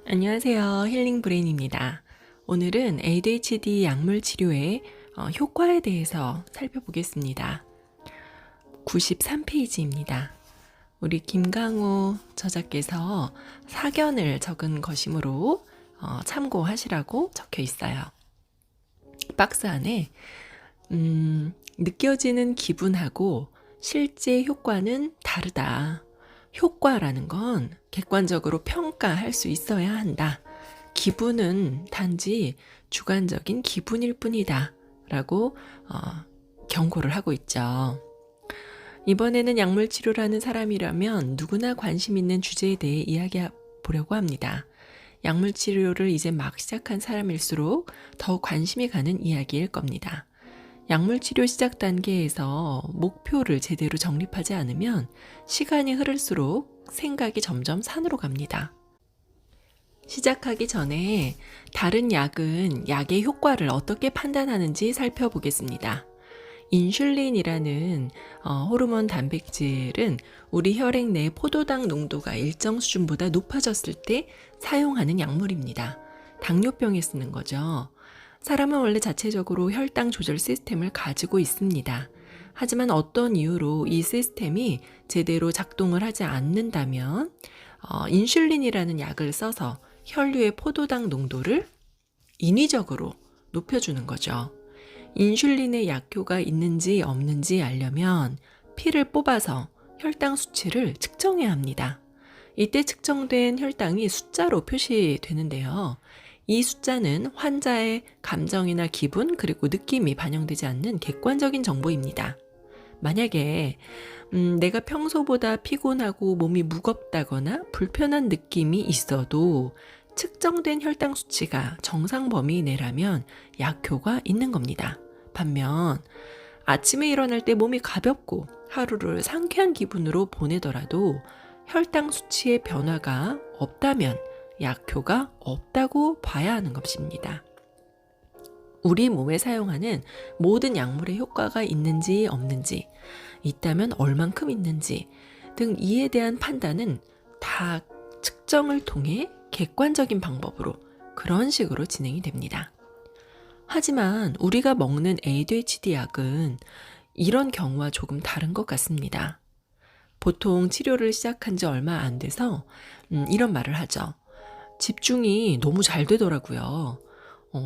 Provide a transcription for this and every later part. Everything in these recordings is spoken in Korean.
안녕하세요. 힐링 브레인입니다. 오늘은 ADHD 약물 치료의 효과에 대해서 살펴보겠습니다. 93페이지입니다. 우리 김강호 저자께서 사견을 적은 것이므로 참고하시라고 적혀 있어요. 박스 안에 느껴지는 기분하고 실제 효과는 다르다. 효과라는 건 객관적으로 평가할 수 있어야 한다. 기분은 단지 주관적인 기분일 뿐이다. 라고 경고를 하고 있죠. 이번에는 약물 치료라는 사람이라면 누구나 관심 있는 주제에 대해 이야기해 보려고 합니다. 약물 치료를 이제 막 시작한 사람일수록 더 관심이 가는 이야기일 겁니다. 약물 치료 시작 단계에서 목표를 제대로 정립하지 않으면 시간이 흐를수록 생각이 점점 산으로 갑니다. 시작하기 전에 다른 약은 약의 효과를 어떻게 판단하는지 살펴보겠습니다. 인슐린이라는 호르몬 단백질은 우리 혈액 내 포도당 농도가 일정 수준보다 높아졌을 때 사용하는 약물입니다. 당뇨병에 쓰는 거죠. 사람은 원래 자체적으로 혈당 조절 시스템을 가지고 있습니다. 하지만 어떤 이유로 이 시스템이 제대로 작동을 하지 않는다면 인슐린이라는 약을 써서 혈류의 포도당 농도를 인위적으로 높여주는 거죠. 인슐린의 약효가 있는지 없는지 알려면 피를 뽑아서 혈당 수치를 측정해야 합니다. 이때 측정된 혈당이 숫자로 표시되는데요. 이 숫자는 환자의 감정이나 기분 그리고 느낌이 반영되지 않는 객관적인 정보입니다. 만약에 내가 평소보다 피곤하고 몸이 무겁다거나 불편한 느낌이 있어도 측정된 혈당 수치가 정상 범위 내라면 약효가 있는 겁니다. 반면 아침에 일어날 때 몸이 가볍고 하루를 상쾌한 기분으로 보내더라도 혈당 수치의 변화가 없다면 약효가 없다고 봐야 하는 것입니다. 우리 몸에 사용하는 모든 약물의 효과가 있는지 없는지, 있다면 얼만큼 있는지 등 이에 대한 판단은 다 측정을 통해 객관적인 방법으로 그런 식으로 진행이 됩니다. 하지만 우리가 먹는 ADHD 약은 이런 경우와 조금 다른 것 같습니다. 보통 치료를 시작한 지 얼마 안 돼서 이런 말을 하죠. 집중이 너무 잘 되더라고요.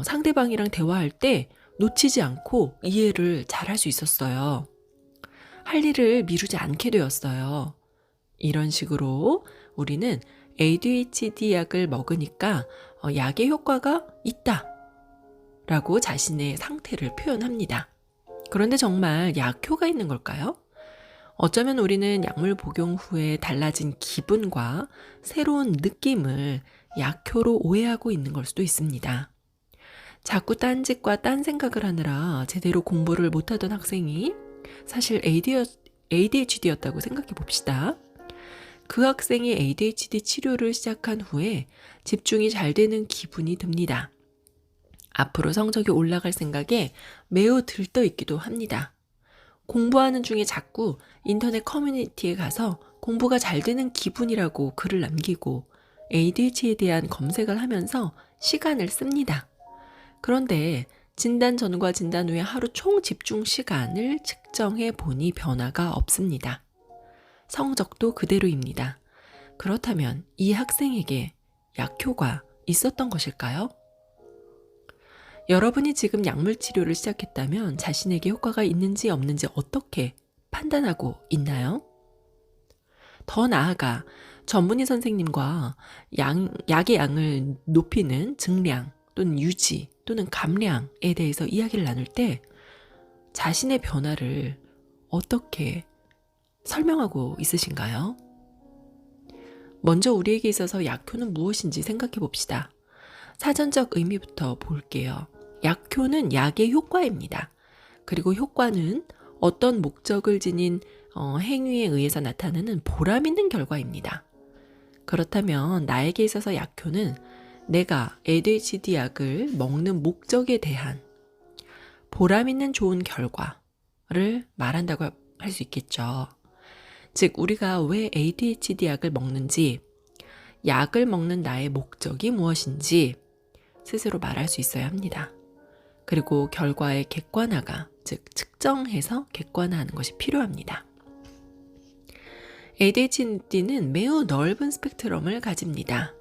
상대방이랑 대화할 때 놓치지 않고 이해를 잘할 수 있었어요. 할 일을 미루지 않게 되었어요. 이런 식으로 우리는 ADHD 약을 먹으니까 약의 효과가 있다 라고 자신의 상태를 표현합니다. 그런데 정말 약효가 있는 걸까요? 어쩌면 우리는 약물 복용 후에 달라진 기분과 새로운 느낌을 약효로 오해하고 있는 걸 수도 있습니다. 자꾸 딴짓과 딴 생각을 하느라 제대로 공부를 못하던 학생이 사실 ADHD였다고 생각해 봅시다. 그 학생이 ADHD 치료를 시작한 후에 집중이 잘 되는 기분이 듭니다. 앞으로 성적이 올라갈 생각에 매우 들떠있기도 합니다. 공부하는 중에 자꾸 인터넷 커뮤니티에 가서 공부가 잘 되는 기분이라고 글을 남기고 ADHD에 대한 검색을 하면서 시간을 씁니다. 그런데 진단 전과 진단 후에 하루 총 집중 시간을 측정해 보니 변화가 없습니다. 성적도 그대로입니다. 그렇다면 이 학생에게 약효가 있었던 것일까요? 여러분이 지금 약물 치료를 시작했다면 자신에게 효과가 있는지 없는지 어떻게 판단하고 있나요? 더 나아가 전문의 선생님과 약의 양을 높이는 증량 또는 유지 또는 감량에 대해서 이야기를 나눌 때 자신의 변화를 어떻게 설명하고 있으신가요? 먼저 우리에게 있어서 약효는 무엇인지 생각해 봅시다. 사전적 의미부터 볼게요. 약효는 약의 효과입니다. 그리고 효과는 어떤 목적을 지닌 행위에 의해서 나타나는 보람 있는 결과입니다. 그렇다면 나에게 있어서 약효는 내가 ADHD 약을 먹는 목적에 대한 보람 있는 좋은 결과를 말한다고 할 수 있겠죠. 즉 우리가 왜 ADHD 약을 먹는지 약을 먹는 나의 목적이 무엇인지 스스로 말할 수 있어야 합니다. 그리고 결과의 객관화가, 즉 측정해서 객관화하는 것이 필요합니다. ADHD는 매우 넓은 스펙트럼을 가집니다.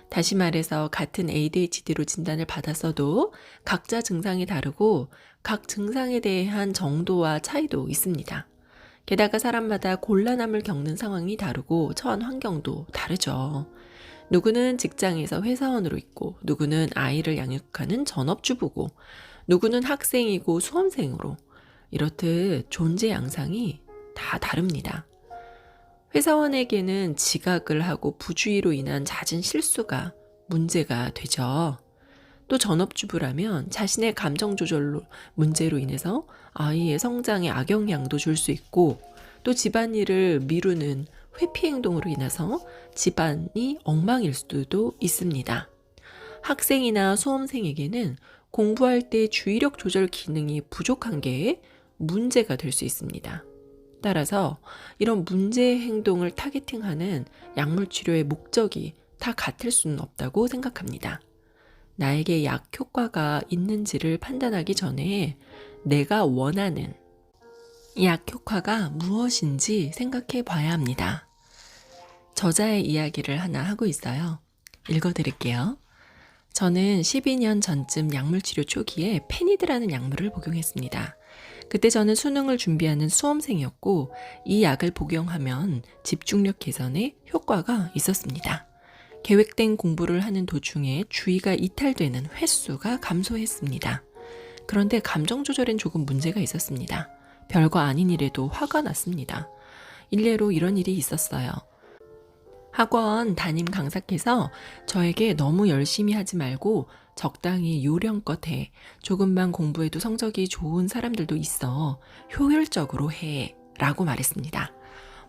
다시 말해서 같은 ADHD로 진단을 받았어도 각자 증상이 다르고 각 증상에 대한 정도와 차이도 있습니다. 게다가 사람마다 곤란함을 겪는 상황이 다르고 처한 환경도 다르죠. 누구는 직장에서 회사원으로 있고, 누구는 아이를 양육하는 전업주부고, 누구는 학생이고 수험생으로, 이렇듯 존재 양상이 다 다릅니다. 회사원에게는 지각을 하고 부주의로 인한 잦은 실수가 문제가 되죠. 또 전업주부라면 자신의 감정 조절 문제로 인해서 아이의 성장에 악영향도 줄 수 있고, 또 집안일을 미루는 회피 행동으로 인해서 집안이 엉망일 수도 있습니다. 학생이나 수험생에게는 공부할 때 주의력 조절 기능이 부족한 게 문제가 될 수 있습니다. 따라서 이런 문제 행동을 타겟팅하는 약물 치료의 목적이 다 같을 수는 없다고 생각합니다. 나에게 약 효과가 있는지를 판단하기 전에 내가 원하는 약 효과가 무엇인지 생각해 봐야 합니다. 저자의 이야기를 하나 하고 있어요. 읽어드릴게요. 저는 12년 전쯤 약물치료 초기에 페니드라는 약물을 복용했습니다. 그때 저는 수능을 준비하는 수험생이었고 이 약을 복용하면 집중력 개선에 효과가 있었습니다. 계획된 공부를 하는 도중에 주의가 이탈되는 횟수가 감소했습니다. 그런데 감정 조절엔 조금 문제가 있었습니다. 별거 아닌 일에도 화가 났습니다. 일례로 이런 일이 있었어요. 학원 담임 강사께서 저에게 너무 열심히 하지 말고 적당히 요령껏 해. 조금만 공부해도 성적이 좋은 사람들도 있어. 효율적으로 해. 라고 말했습니다.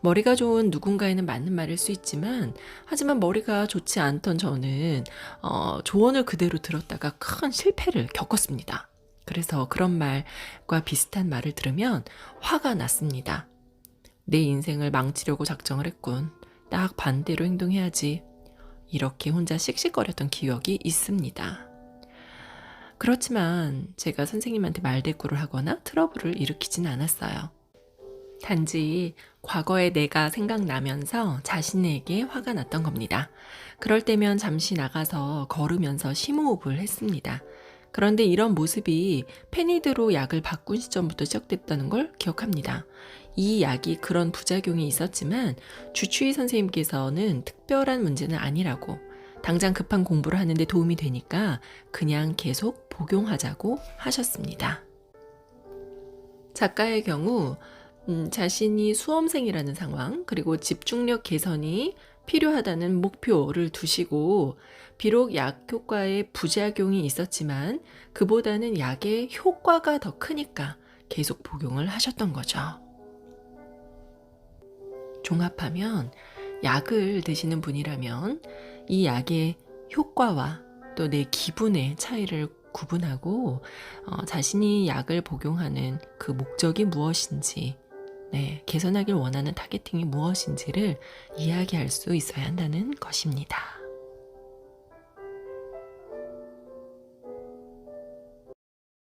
머리가 좋은 누군가에는 맞는 말일 수 있지만, 하지만 머리가 좋지 않던 저는 조언을 그대로 들었다가 큰 실패를 겪었습니다. 그래서 그런 말과 비슷한 말을 들으면 화가 났습니다. 내 인생을 망치려고 작정을 했군. 딱 반대로 행동해야지. 이렇게 혼자 씩씩거렸던 기억이 있습니다. 그렇지만 제가 선생님한테 말대꾸를 하거나 트러블을 일으키진 않았어요. 단지 과거의 내가 생각나면서 자신에게 화가 났던 겁니다. 그럴 때면 잠시 나가서 걸으면서 심호흡을 했습니다. 그런데 이런 모습이 페니드로 약을 바꾼 시점부터 시작됐다는 걸 기억합니다. 이 약이 그런 부작용이 있었지만 주치의 선생님께서는 특별한 문제는 아니라고, 당장 급한 공부를 하는데 도움이 되니까 그냥 계속 복용하자고 하셨습니다. 작가의 경우 자신이 수험생이라는 상황, 그리고 집중력 개선이 필요하다는 목표를 두시고, 비록 약 효과에 부작용이 있었지만 그보다는 약의 효과가 더 크니까 계속 복용을 하셨던 거죠. 종합하면 약을 드시는 분이라면 이 약의 효과와 또 내 기분의 차이를 구분하고 자신이 약을 복용하는 그 목적이 무엇인지, 개선하길 원하는 타겟팅이 무엇인지를 이야기할 수 있어야 한다는 것입니다.